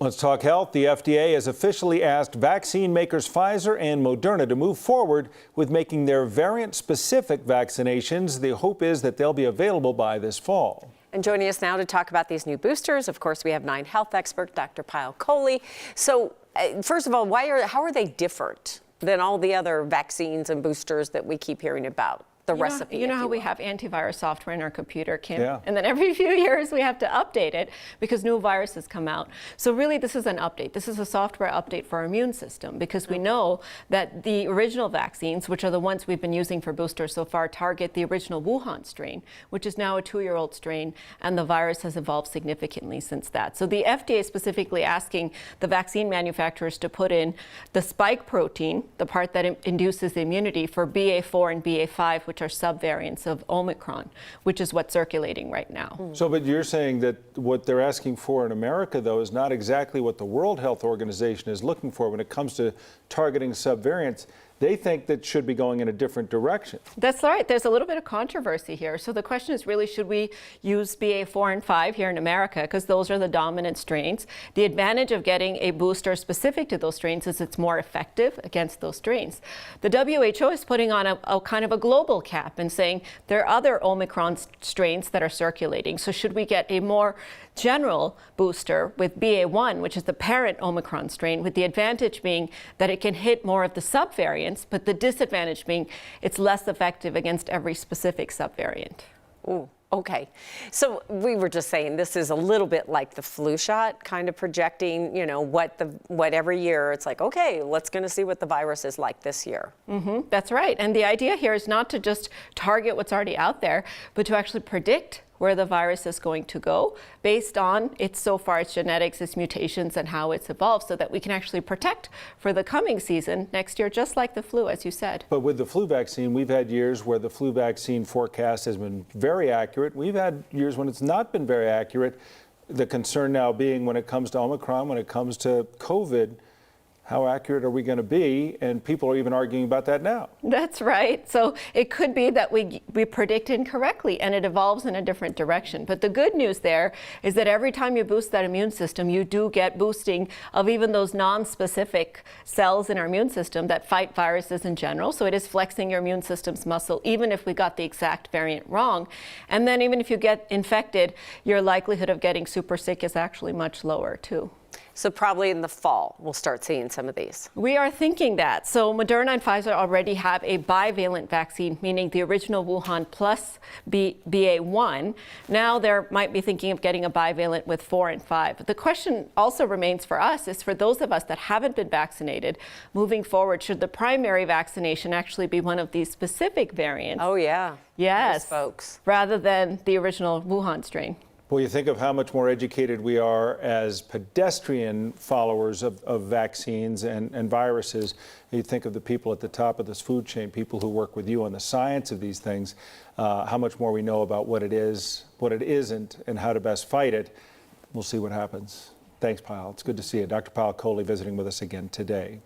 Let's talk health. The FDA has officially asked vaccine makers Pfizer and Moderna to move forward with making their variant-specific vaccinations. The hope is that they'll be available by this fall. And joining us now to talk about these new boosters, of course, we have Nine Health expert Dr. Payal Kohli. So, first of all, how are they different than all the other vaccines and boosters that we keep hearing about? The recipe. You know how we have antivirus software in our computer, Kim? Yeah. And then every few years we have to update it because new viruses come out. So really this is an update. This is a software update for our immune system because we know that the original vaccines, which are the ones we've been using for boosters so far, target the original Wuhan strain, which is now a 2-year-old strain, and the virus has evolved significantly since that. So the FDA is specifically asking the vaccine manufacturers to put in the spike protein, the part that induces the immunity for BA4 and BA5, which are subvariants of Omicron, which is what's circulating right now. So, but you're saying that what they're asking for in America, though, is not exactly what the World Health Organization is looking for when it comes to targeting subvariants. They think that should be going in a different direction. That's right. There's a little bit of controversy here. So the question is really, should we use BA4 and 5 here in America? Because those are the dominant strains. The advantage of getting a booster specific to those strains is it's more effective against those strains. The WHO is putting on a kind of a global cap and saying there are other Omicron strains that are circulating. So should we get a more general booster with BA1, which is the parent Omicron strain, with the advantage being that it can hit more of the subvariants, but the disadvantage being it's less effective against every specific subvariant. Ooh, okay. So we were just saying this is a little bit like the flu shot, kind of projecting, you know, what every year it's like, okay, let's going to see what the virus is like this year. That's right. And the idea here is not to just target what's already out there, but to actually predict where the virus is going to go based on its genetics, its mutations, and how it's evolved, so that we can actually protect for the coming season next year, just like the flu, as you said. But with the flu vaccine, we've had years where the flu vaccine forecast has been very accurate. We've had years when it's not been very accurate. The concern now being when it comes to Omicron, when it comes to COVID, how accurate are we going to be? And people are even arguing about that now. That's right. So it could be that we predict incorrectly and it evolves in a different direction. But the good news there is that every time you boost that immune system, you do get boosting of even those non-specific cells in our immune system that fight viruses in general. So it is flexing your immune system's muscle, even if we got the exact variant wrong. And then even if you get infected, your likelihood of getting super sick is actually much lower too. So probably in the fall, we'll start seeing some of these. We are thinking that. So Moderna and Pfizer already have a bivalent vaccine, meaning the original Wuhan plus BA1. Now they might be thinking of getting a bivalent with 4 and 5. But the question also remains for us is for those of us that haven't been vaccinated, moving forward, should the primary vaccination actually be one of these specific variants? Oh, yeah. Yes, those folks. Rather than the original Wuhan strain. Well, you think of how much more educated we are as pedestrian followers of vaccines and viruses. You think of the people at the top of this food chain, people who work with you on the science of these things, how much more we know about what it is, what it isn't, and how to best fight it. We'll see what happens. Thanks, Payal. It's good to see you. Dr. Payal Kohli visiting with us again today.